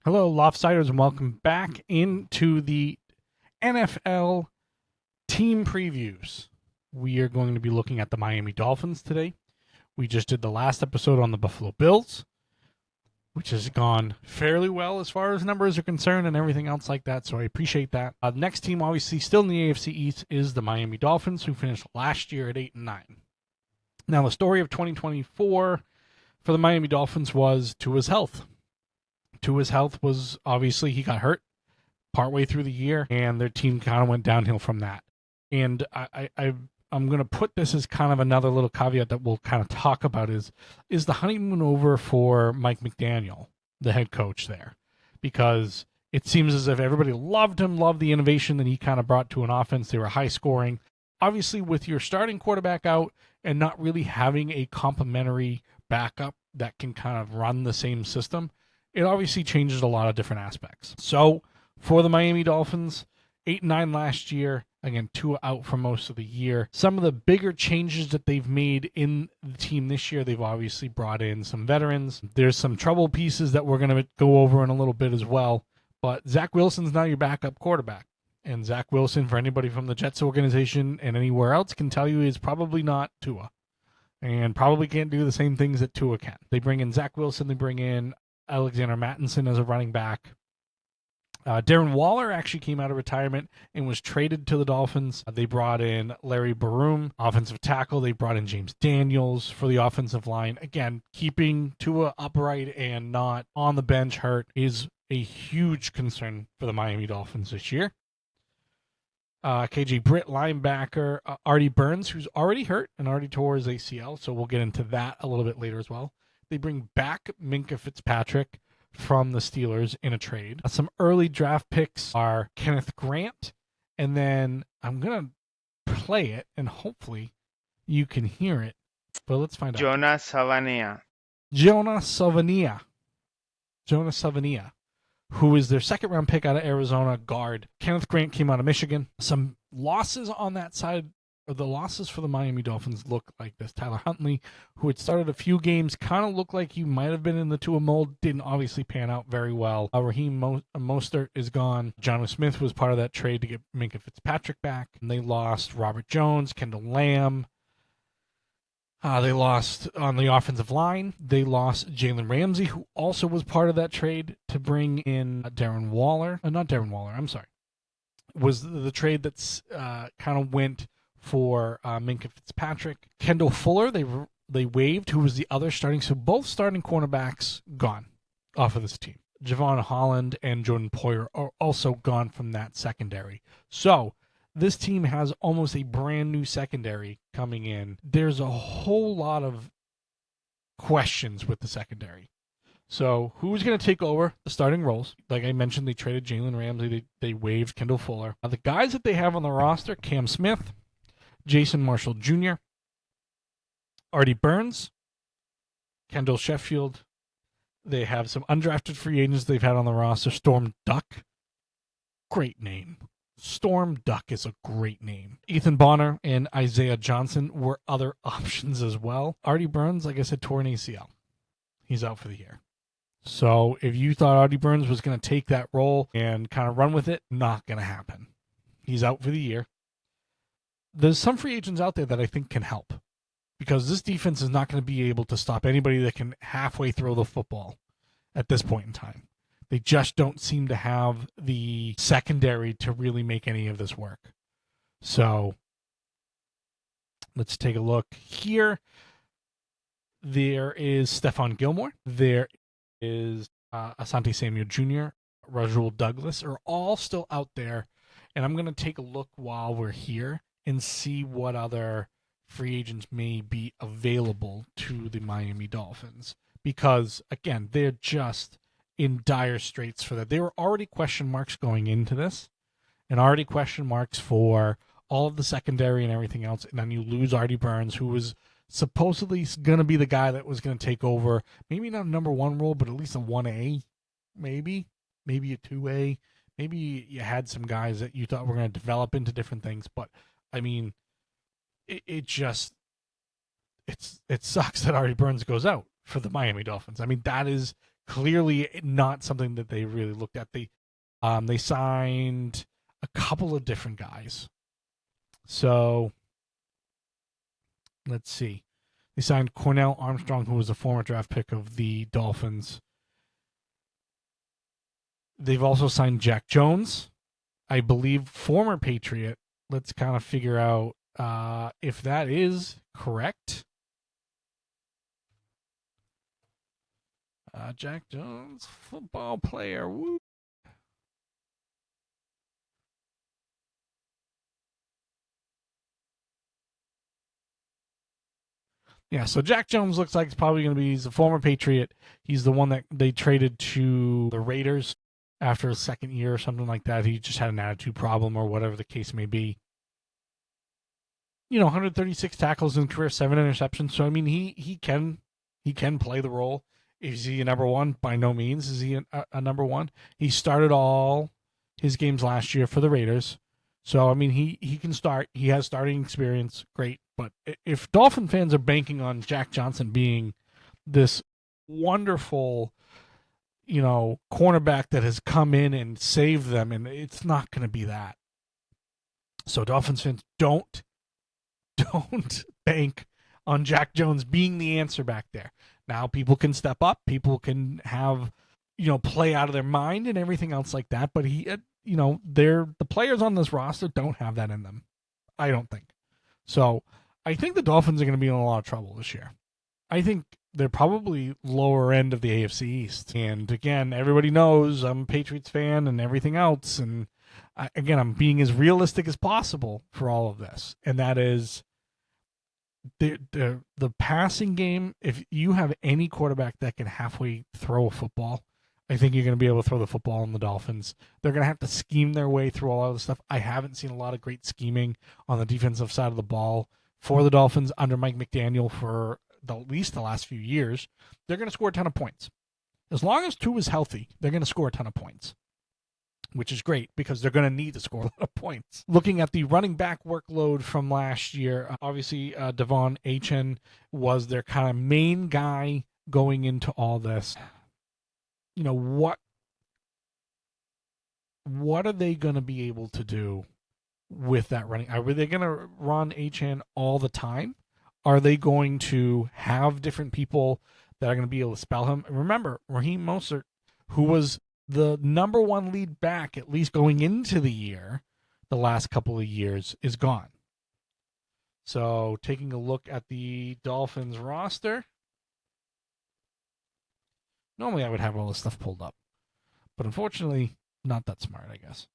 Hello, Lofsiders, and welcome back into the NFL team previews. We are going to be looking at the Miami Dolphins today. We just did the last episode on the Buffalo Bills, which has gone fairly well as far as numbers are concerned and everything else like that, so I appreciate that. The next team, obviously, still in the AFC East is the Miami Dolphins, who finished last year at 8-9. Now, the story of 2024 for the Miami Dolphins was Tua's health. Tua's health was obviously he got hurt partway through the year, and their team kind of went downhill from that. And I'm going to put this as kind of another little caveat that we'll kind of talk about is the honeymoon over for Mike McDaniel, the head coach there, because it seems as if everybody loved him, loved the innovation that he kind of brought to an offense. They were high scoring. Obviously, with your starting quarterback out and not really having a complementary backup that can kind of run the same system, it obviously changes a lot of different aspects. So for the Miami Dolphins, 8-9 last year, again, Tua out for most of the year. Some of the bigger changes that they've made in the team this year, they've obviously brought in some veterans. There's some trouble pieces that we're going to go over in a little bit as well. But Zach Wilson's now your backup quarterback. And Zach Wilson, for anybody from the Jets organization and anywhere else, can tell you is probably not Tua. And probably can't do the same things that Tua can. They bring in Zach Wilson, they bring in Alexander Mattinson as a running back. Darren Waller actually came out of retirement and was traded to the Dolphins. They brought in Larry Baroom, offensive tackle. They brought in James Daniels for the offensive line. Again, keeping Tua upright and not on the bench hurt is a huge concern for the Miami Dolphins this year. KJ Britt, linebacker. Artie Burns, who's already hurt and already tore his ACL, so we'll get into that a little bit later as well. They bring back Minkah Fitzpatrick from the Steelers in a trade. Some early draft picks are Kenneth Grant, and then I'm going to play it, and hopefully you can hear it, but let's find out. Jonas Savania, who is their second-round pick out of Arizona, guard. Kenneth Grant came out of Michigan. Some losses on that side. The losses for the Miami Dolphins look like this. Tyler Huntley, who had started a few games, kind of looked like he might have been in the Tua mold, didn't obviously pan out very well. Raheem Mostert is gone. Jonnu Smith was part of that trade to get Minkah Fitzpatrick back. And they lost Robert Jones, Kendall Lamb. They lost on the offensive line. They lost Jalen Ramsey, who also was part of that trade to bring in Darren Waller. Not Darren Waller, I'm sorry. Was the trade that's kind of went for Minkah Fitzpatrick. Kendall Fuller, they waived, who was the other starting. So both starting cornerbacks gone off of this team. Javon Holland and Jordan Poyer are also gone from that secondary. So this team has almost a brand new secondary coming in. There's a whole lot of questions with the secondary. So who's going to take over the starting roles? Like I mentioned, they traded Jalen Ramsey. They waived Kendall Fuller. The guys that they have on the roster, Cam Smith, Jason Marshall Jr., Artie Burns, Kendall Sheffield. They have some undrafted free agents they've had on the roster. Storm Duck. Great name. Storm Duck is a great name. Ethan Bonner and Isaiah Johnson were other options as well. Artie Burns, like I said, tore an ACL. He's out for the year. So if you thought Artie Burns was going to take that role and kind of run with it, not going to happen. He's out for the year. There's some free agents out there that I think can help because this defense is not going to be able to stop anybody that can halfway throw the football at this point in time. They just don't seem to have the secondary to really make any of this work. So let's take a look here. There is Stephon Gilmore. There is Asante Samuel Jr., Rasul Douglas are all still out there. And I'm going to take a look while we're here and see what other free agents may be available to the Miami Dolphins. Because, again, they're just in dire straits for that. There were already question marks going into this and already question marks for all of the secondary and everything else. And then you lose Artie Burns, who was supposedly going to be the guy that was going to take over, maybe not a number one role, but at least a 1A, maybe a 2A. Maybe you had some guys that you thought were going to develop into different things. But, I mean, it sucks that Artie Burns goes out for the Miami Dolphins. I mean, that is clearly not something that they really looked at. They signed a couple of different guys. So let's see. They signed Cornell Armstrong, who was a former draft pick of the Dolphins. They've also signed Jack Jones, I believe, former Patriot. Let's kind of figure out if that is correct. Jack Jones, football player. Woo. Yeah, so Jack Jones looks like it's probably going to be, he's a former Patriot. He's the one that they traded to the Raiders after his second year or something like that. He just had an attitude problem or whatever the case may be. 136 tackles in career, 7 interceptions. So, I mean, he can play the role. Is he a number one? By no means is he a number one. He started all his games last year for the Raiders. So, I mean, he can start. He has starting experience. Great. But if Dolphin fans are banking on Jack Johnson being this wonderful, cornerback that has come in and saved them, and it's not going to be that. So Dolphins fans don't bank on Jack Jones being the answer back there. Now people can step up. People can have, play out of their mind and everything else like that. But the players on this roster don't have that in them. I don't think. So I think the Dolphins are going to be in a lot of trouble this year. I think they're probably lower end of the AFC East. And again, everybody knows I'm a Patriots fan and everything else. And again, I'm being as realistic as possible for all of this. And that is the passing game. If you have any quarterback that can halfway throw a football, I think you're going to be able to throw the football on the Dolphins. They're going to have to scheme their way through all of the stuff. I haven't seen a lot of great scheming on the defensive side of the ball for the Dolphins under Mike McDaniel for at least the last few years. They're going to score a ton of points. As long as Tua is healthy, they're going to score a ton of points, which is great because they're going to need to score a lot of points. Looking at the running back workload from last year, obviously Devon Achane was their kind of main guy going into all this. What are they going to be able to do with that running? Are they going to run Achane all the time? Are they going to have different people that are going to be able to spell him? Remember, Raheem Mostert, who was the number one lead back, at least going into the year, the last couple of years, is gone. So taking a look at the Dolphins roster. Normally I would have all this stuff pulled up, but unfortunately, not that smart, I guess.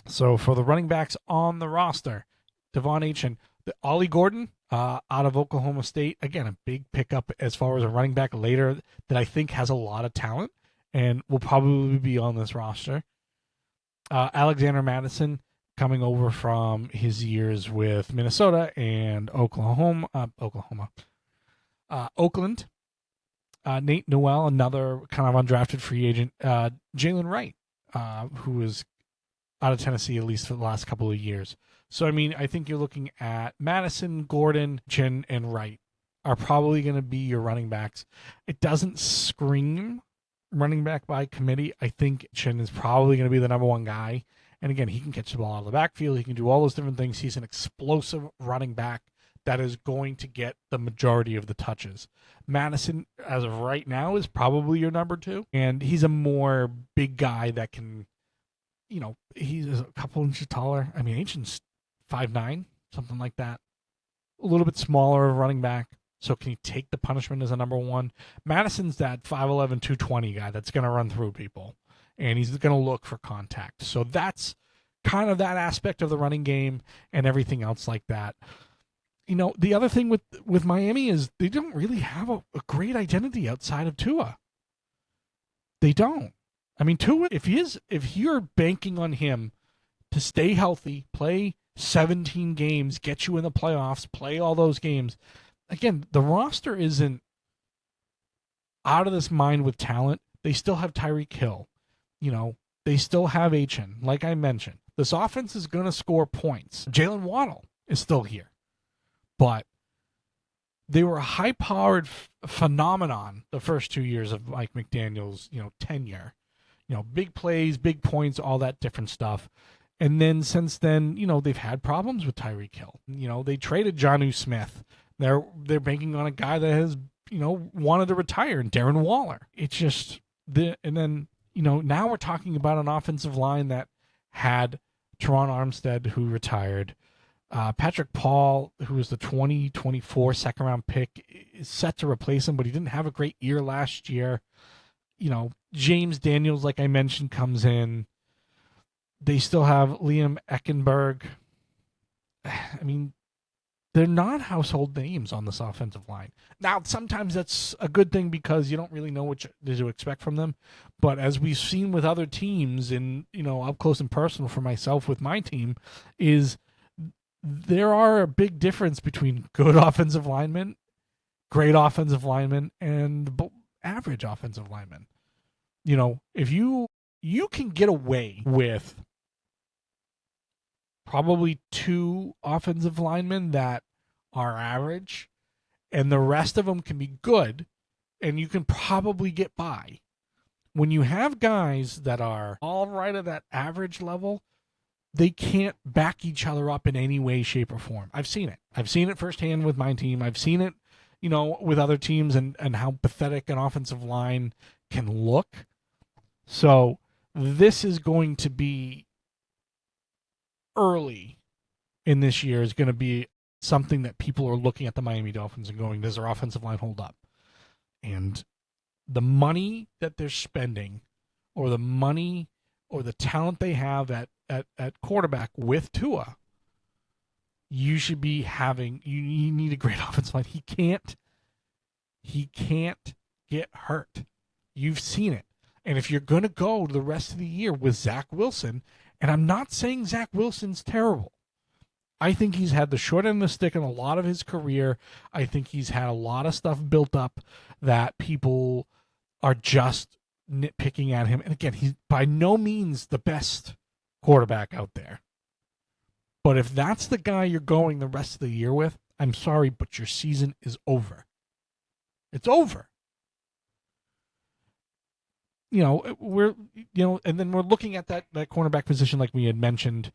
So for the running backs on the roster, Devon Achane, Ollie Gordon out of Oklahoma State. Again, a big pickup as far as a running back later that I think has a lot of talent and will probably be on this roster. Alexander Madison coming over from his years with Minnesota and Oakland. Nate Noel, another kind of undrafted free agent. Jalen Wright, who is out of Tennessee at least for the last couple of years. So, I mean, I think you're looking at Madison, Gordon, Chin, and Wright are probably going to be your running backs. It doesn't scream running back by committee. I think Chin is probably going to be the number one guy. And again, he can catch the ball out of the backfield. He can do all those different things. He's an explosive running back that is going to get the majority of the touches. Madison, as of right now, is probably your number two. And he's a more big guy that can, he's a couple inches taller. I mean, Achane's 5'9", something like that. A little bit smaller running back. So can he take the punishment as a number one? Madison's that 5'11", 220 guy that's going to run through people. And he's going to look for contact. So that's kind of that aspect of the running game and everything else like that. The other thing with Miami is they don't really have a great identity outside of Tua. They don't. I mean, Tua, if you're banking on him to stay healthy, play 17 games, get you in the playoffs, play all those games. Again, the roster isn't out of this mind with talent. They still have Tyreek Hill. They still have Achane, like I mentioned. This offense is going to score points. Jalen Waddle is still here. But they were a high-powered phenomenon the first 2 years of Mike McDaniel's, tenure. Big plays, big points, all that different stuff. And then since then, they've had problems with Tyreek Hill. They traded Jonnu Smith. They're banking on a guy that has, wanted to retire, and Darren Waller. It's just and then, now we're talking about an offensive line that had Teron Armstead, who retired. Patrick Paul, who was the 2024 second round pick, is set to replace him, but he didn't have a great year last year. James Daniels, like I mentioned, comes in. They still have Liam Eckenberg. I mean, they're not household names on this offensive line. Now, sometimes that's a good thing because you don't really know what to expect from them. But as we've seen with other teams, and up close and personal for myself with my team, is there are a big difference between good offensive linemen, great offensive linemen, and average offensive linemen. If you can get away with probably 2 offensive linemen that are average, and the rest of them can be good, and you can probably get by. When you have guys that are all right at that average level, they can't back each other up in any way, shape, or form. I've seen it. I've seen it firsthand with my team. I've seen it, with other teams and how pathetic an offensive line can look. So this is going to be early in this year is going to be something that people are looking at the Miami Dolphins and going, does their offensive line hold up? And the money that they're spending, or the money or the talent they have at quarterback with Tua, you should be having, you need a great offensive line. He can't get hurt. You've seen it. And if you're going to go the rest of the year with Zach Wilson, and I'm not saying Zach Wilson's terrible. I think he's had the short end of the stick in a lot of his career. I think he's had a lot of stuff built up that people are just nitpicking at him. And again, he's by no means the best quarterback out there. But if that's the guy you're going the rest of the year with, I'm sorry, but your season is over. It's over. And then we're looking at that cornerback position like we had mentioned.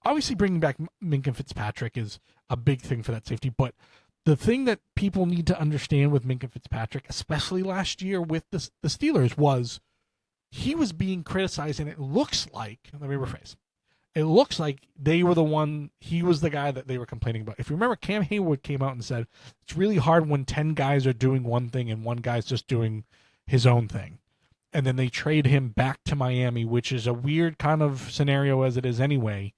Obviously, bringing back Minkah Fitzpatrick is a big thing for that safety. But the thing that people need to understand with Minkah Fitzpatrick, especially last year with the Steelers, was he was being criticized, and it looks like, let me rephrase, it looks like he was the guy that they were complaining about. If you remember, Cam Hayward came out and said, it's really hard when 10 guys are doing one thing and one guy's just doing his own thing. And then they trade him back to Miami, which is a weird kind of scenario as it is anyway.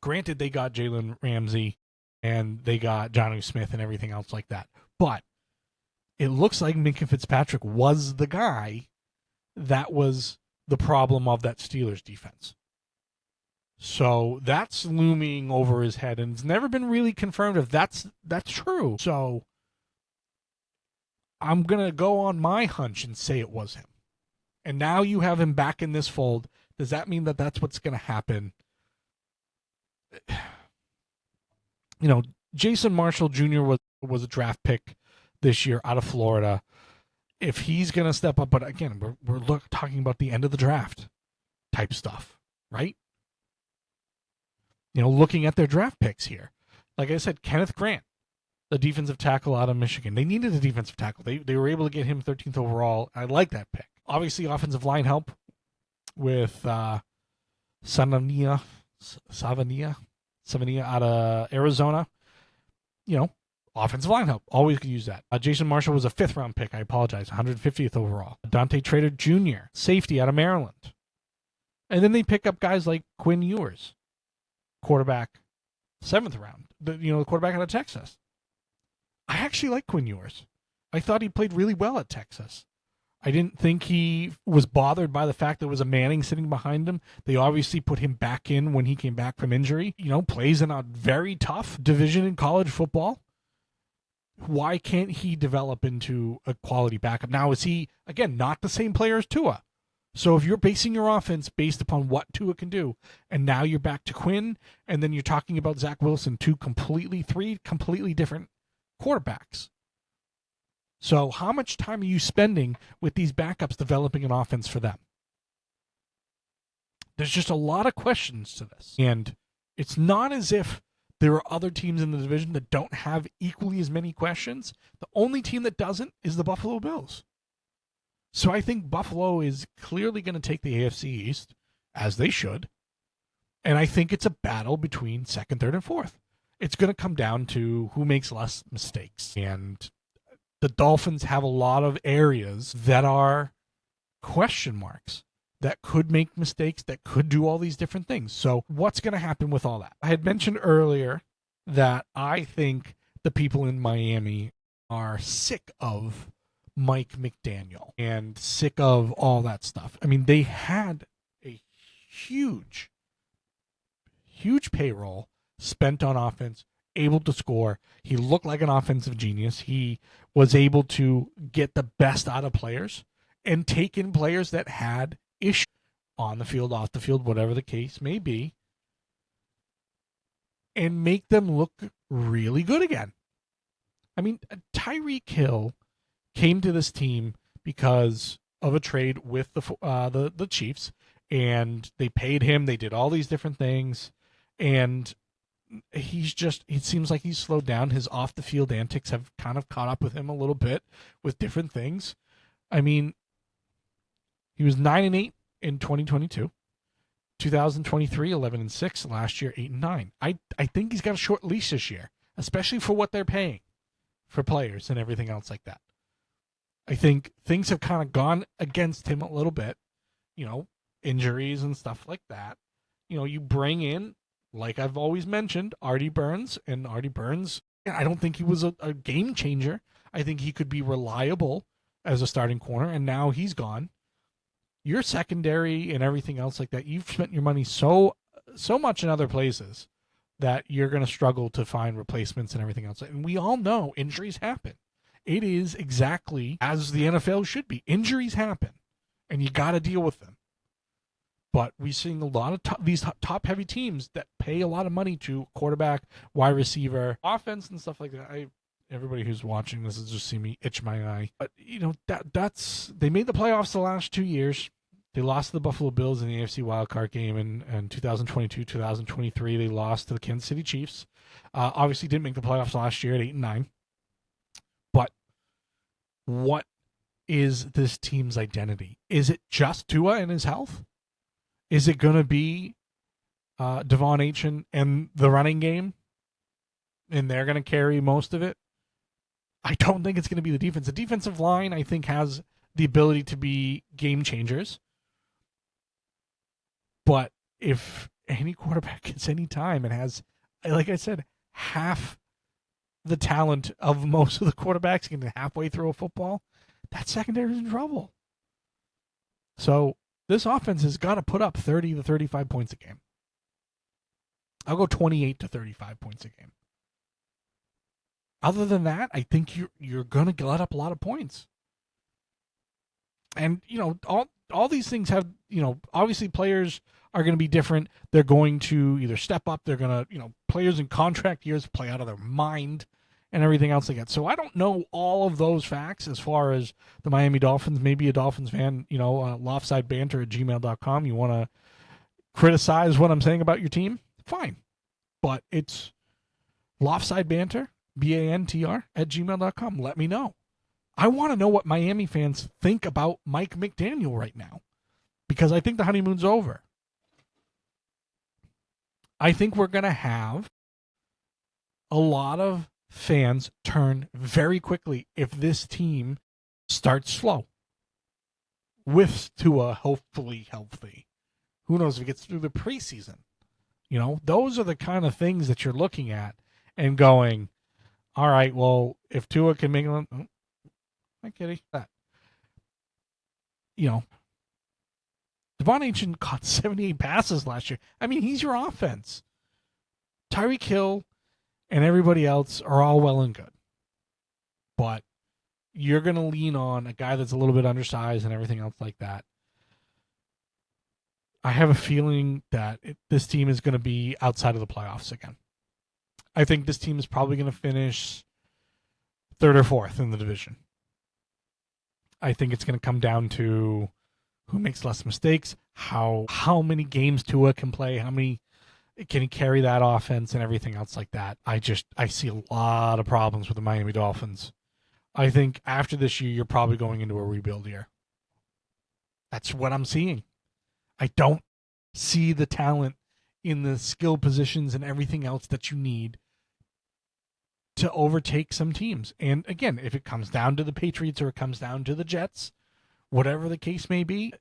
Granted, they got Jalen Ramsey and they got Jonnu Smith and everything else like that. But it looks like Minkah Fitzpatrick was the guy that was the problem of that Steelers defense. So that's looming over his head, and it's never been really confirmed if that's true. So I'm going to go on my hunch and say it was him. And now you have him back in this fold. Does that mean that that's what's going to happen? Jason Marshall Jr. was a draft pick this year out of Florida. If he's going to step up, but again, we're talking about the end of the draft type stuff, right? Looking at their draft picks here. Like I said, Kenneth Grant, the defensive tackle out of Michigan. They needed a defensive tackle. They were able to get him 13th overall. I like that pick. Obviously, offensive line help with Savania out of Arizona. Offensive line help. Always could use that. Jason Marshall was a 5th-round pick. I apologize. 150th overall. Dante Trader Jr., safety out of Maryland. And then they pick up guys like Quinn Ewers, quarterback, 7th round. The quarterback out of Texas. I actually like Quinn Ewers. I thought he played really well at Texas. I didn't think he was bothered by the fact there was a Manning sitting behind him. They obviously put him back in when he came back from injury. Plays in a very tough division in college football. Why can't he develop into a quality backup? Now, is he, again, not the same player as Tua? So if you're basing your offense based upon what Tua can do, and now you're back to Quinn, and then you're talking about Zach Wilson, three completely different quarterbacks. So how much time are you spending with these backups developing an offense for them? There's just a lot of questions to this. And it's not as if there are other teams in the division that don't have equally as many questions. The only team that doesn't is the Buffalo Bills. So I think Buffalo is clearly going to take the AFC East, as they should. And I think it's a battle between second, third, and fourth. It's going to come down to who makes less mistakes. And the Dolphins have a lot of areas that are question marks, that could make mistakes, that could do all these different things. So what's going to happen with all that? I had mentioned earlier that I think the people in Miami are sick of Mike McDaniel and sick of all that stuff. I mean, they had a huge payroll spent on offense, able to score. He looked like an offensive genius. He was able to get the best out of players and take in players that had issues on the field, off the field, whatever the case may be, and make them look really good again. I mean, Tyreek Hill came to this team because of a trade with the Chiefs, and they paid him. They did all these different things, and it seems like he's slowed down. His off the field antics have kind of caught up with him a little bit with different things. I mean, he was 9-8 in 2022. 2023, 11-6. Last year, 8-9. I think he's got a short leash this year, especially for what they're paying for players and everything else like that. I think things have kind of gone against him a little bit, injuries and stuff like that. You bring in, like I've always mentioned, Artie Burns, and Artie Burns, I don't think he was a game changer. I think he could be reliable as a starting corner, and now he's gone. Your secondary and everything else like that, you've spent your money so much in other places that you're going to struggle to find replacements and everything else. And we all know injuries happen. It is exactly as the NFL should be. Injuries happen, and you got to deal with them. But we're seeing a lot of these top-heavy teams that pay a lot of money to quarterback, wide receiver, offense, and stuff like that. Everybody who's watching this is just seeing me itch my eye. But, that's they made the playoffs the last 2 years. They lost to the Buffalo Bills in the AFC wildcard game in 2022, 2023. They lost to the Kansas City Chiefs. Obviously didn't make the playoffs last year at 8-9. But what is this team's identity? Is it just Tua and his health? Is it going to be Devon Achane and the running game? And they're going to carry most of it? I don't think it's going to be the defense. The defensive line, I think, has the ability to be game changers. But if any quarterback gets any time and has, like I said, half the talent of most of the quarterbacks getting halfway through a football, that secondary is in trouble. So this offense has got to put up 30 to 35 points a game. I'll go 28 to 35 points a game. Other than that, I think you're going to let up a lot of points. And, all these things have, obviously players are going to be different. They're going to either step up. They're going to, players in contract years play out of their mind and everything else like that. So I don't know all of those facts as far as the Miami Dolphins. Maybe a Dolphins fan, loftsidebanter@gmail.com. You want to criticize what I'm saying about your team? Fine. But it's loftsidebanter, BANTR, @gmail.com. Let me know. I want to know what Miami fans think about Mike McDaniel right now, because I think the honeymoon's over. I think we're going to have a lot of fans turn very quickly if this team starts slow. With Tua hopefully healthy. Who knows if it gets through the preseason? Those are the kind of things that you're looking at and going, all right, well, if Tua can make it, hi, kitty. That. Devon Achane caught 78 passes last year. I mean, he's your offense. Tyreek Hill and everybody else are all well and good. But you're going to lean on a guy that's a little bit undersized and everything else like that. I have a feeling that this team is going to be outside of the playoffs again. I think this team is probably going to finish third or fourth in the division. I think it's going to come down to who makes less mistakes, how many games Tua can play, how many can he carry that offense and everything else like that. I see a lot of problems with the Miami Dolphins. I think after this year, you're probably going into a rebuild year. That's what I'm seeing. I don't see the talent in the skill positions and everything else that you need to overtake some teams. And again, if it comes down to the Patriots or it comes down to the Jets, whatever the case may be,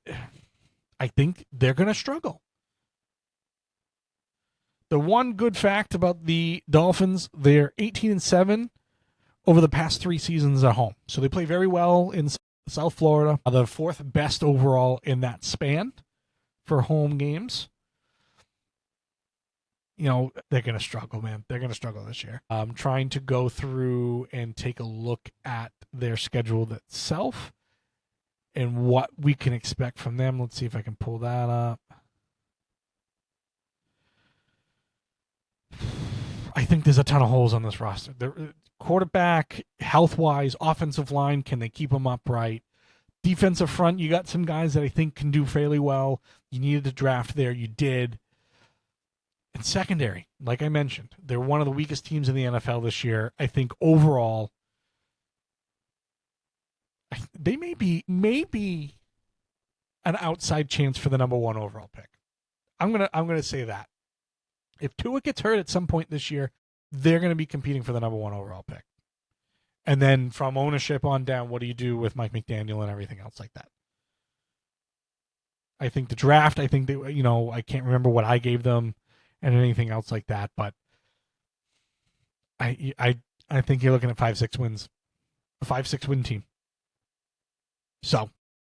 I think they're going to struggle. The one good fact about the Dolphins, they're 18-7 over the past 3 seasons at home. So they play very well in South Florida, the 4th best overall in that span for home games. You know, they're going to struggle, man. They're going to struggle this year. I'm trying to go through and take a look at their schedule itself and what we can expect from them. Let's see if I can pull that up. I think there's a ton of holes on this roster. The quarterback, health-wise, offensive line, can they keep them upright? Defensive front, you got some guys that I think can do fairly well. You needed to draft there. You did. And secondary, like I mentioned, they're one of the weakest teams in the NFL this year. I think overall, they may be an outside chance for the number 1 overall pick. I'm gonna say that. If Tua gets hurt at some point this year, they're going to be competing for the number 1 overall pick. And then from ownership on down, what do you do with Mike McDaniel and everything else like that? I think the draft, I think they, I can't remember what I gave them and anything else like that, but I think you're looking at 5-6 wins, a 5-6 win team. So,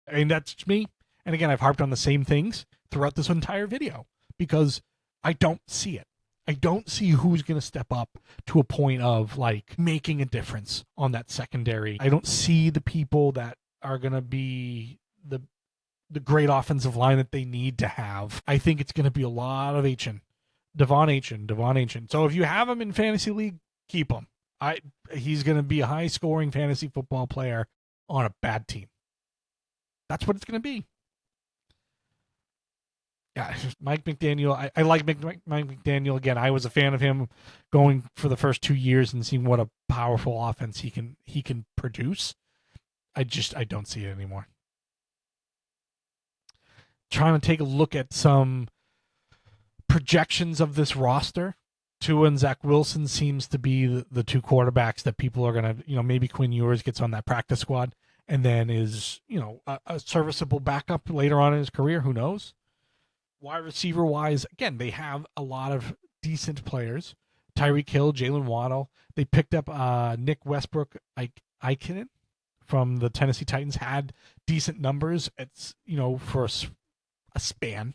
I mean, that's me. And again, I've harped on the same things throughout this entire video because I don't see it. I don't see who's going to step up to a point of like making a difference on that secondary. I don't see the people that are going to be the great offensive line that they need to have. I think it's going to be a lot of Devon Achane. So if you have him in fantasy league, keep him. He's going to be a high scoring fantasy football player on a bad team. That's what it's going to be. Yeah, Mike McDaniel. I like Mike McDaniel. Again, I was a fan of him going for the first 2 years and seeing what a powerful offense he can produce. I don't see it anymore. Trying to take a look at some projections of this roster. Tua and Zach Wilson seems to be the 2 quarterbacks that people are going to, maybe Quinn Ewers gets on that practice squad and then is, a serviceable backup later on in his career. Who knows? Wide receiver wise, again, they have a lot of decent players. Tyreek Hill, Jalen Waddle. They picked up Nick Westbrook Ikinen from the Tennessee Titans, had decent numbers. It's, for a span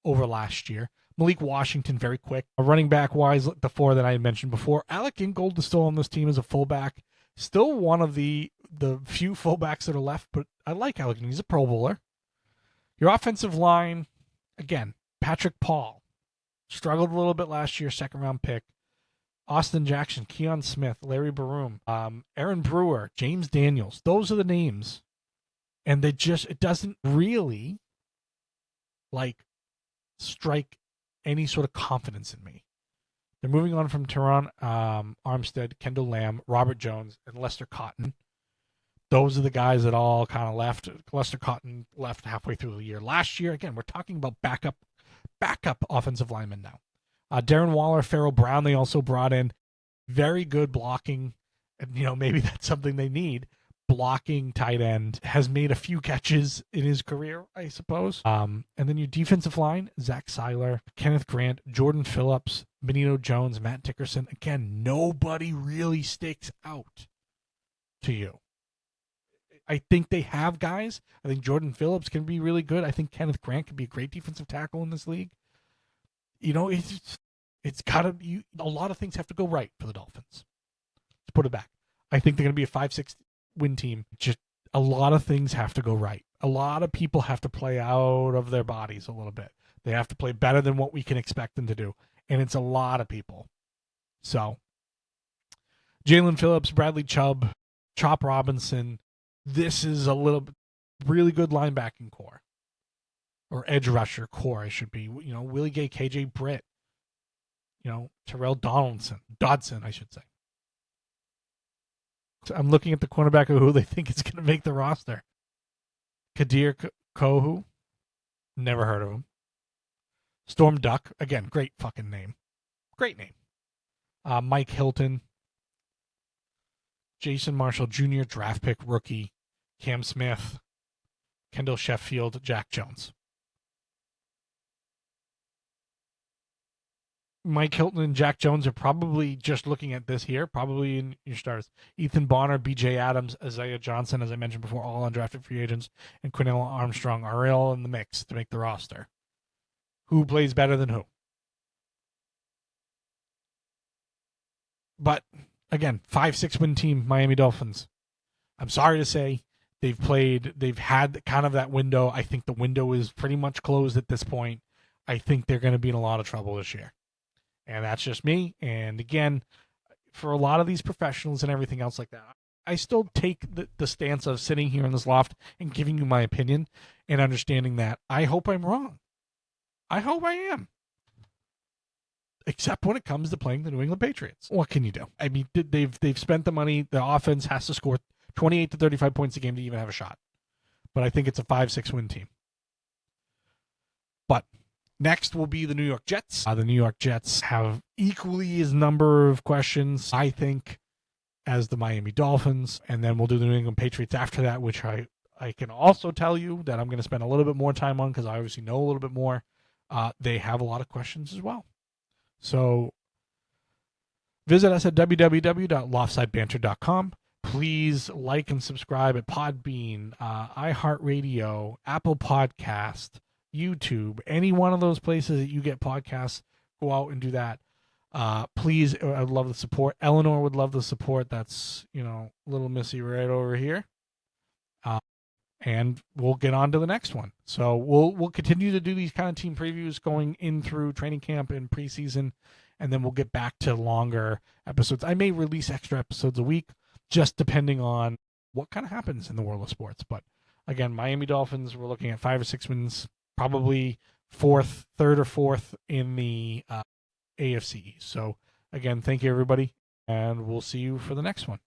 over last year. Malik Washington, very quick. Running back wise, the 4 that I had mentioned before. Alec Ingold is still on this team as a fullback. Still one of the few fullbacks that are left, but I like Alec. He's a Pro Bowler. Your offensive line, again, Patrick Paul struggled a little bit last year, 2nd round pick. Austin Jackson, Keon Smith, Larry Baroom, Aaron Brewer, James Daniels. Those are the names. And it doesn't really strike any sort of confidence in me. They're moving on from Teron Armstead, Kendall Lamb, Robert Jones, and Lester Cotton. Those are the guys that all kind of left. Lester Cotton left halfway through the year. Last year, again, we're talking about backup offensive linemen now. Darren Waller, Farrell Brown, they also brought in. Very good blocking. And, maybe that's something they need. Blocking tight end. Has made a few catches in his career, I suppose. And then your defensive line, Zach Seiler, Kenneth Grant, Jordan Phillips, Benito Jones, Matt Dickerson. Again, nobody really sticks out to you. I think they have guys. I think Jordan Phillips can be really good. I think Kenneth Grant can be a great defensive tackle in this league. It's got to be, a lot of things have to go right for the Dolphins. Let's put it back. I think they're going to be a 5-6 win team. Just a lot of things have to go right. A lot of people have to play out of their bodies a little bit. They have to play better than what we can expect them to do. And it's a lot of people. So, Jalen Phillips, Bradley Chubb, Chop Robinson. This is a really good linebacking core. Or edge rusher core, I should be. Willie Gay, KJ Britt. Terrell Dodson, I should say. So I'm looking at the cornerback of who they think is going to make the roster. Kadir Kohu. Never heard of him. Storm Duck. Again, great fucking name. Great name. Mike Hilton. Jason Marshall Jr., draft pick, rookie. Cam Smith. Kendall Sheffield. Jack Jones. Mike Hilton and Jack Jones are probably, just looking at this here, probably in your starters. Ethan Bonner, BJ Adams, Isaiah Johnson, as I mentioned before, all undrafted free agents, and Quinnell Armstrong are all in the mix to make the roster. Who plays better than who? But, again, 5-6 win team, Miami Dolphins. I'm sorry to say, they've had kind of that window. I think the window is pretty much closed at this point. I think they're going to be in a lot of trouble this year. And that's just me. And again, for a lot of these professionals and everything else like that, I still take the stance of sitting here in this loft and giving you my opinion and understanding that I hope I'm wrong. I hope I am. Except when it comes to playing the New England Patriots. What can you do? I mean, they've spent the money. The offense has to score 28 to 35 points a game to even have a shot. But I think it's a 5-6 win team. But next will be the New York Jets. The New York Jets have equally as number of questions, I think, as the Miami Dolphins. And then we'll do the New England Patriots after that, which I can also tell you that I'm going to spend a little bit more time on because I obviously know a little bit more. They have a lot of questions as well. So visit us at www.loftsidebanter.com. Please like and subscribe at Podbean, iHeartRadio, Apple Podcast, YouTube, any one of those places that you get podcasts. Go out and do that. Please, I'd love the support. Eleanor would love the support. That's, little Missy right over here. And we'll get on to the next one. So we'll continue to do these kind of team previews going in through training camp and preseason, and then we'll get back to longer episodes. I may release extra episodes a week, just depending on what kind of happens in the world of sports. But again, Miami Dolphins, we're looking at 5 or 6 wins, probably third or fourth in the AFC. So again, thank you everybody, and we'll see you for the next one.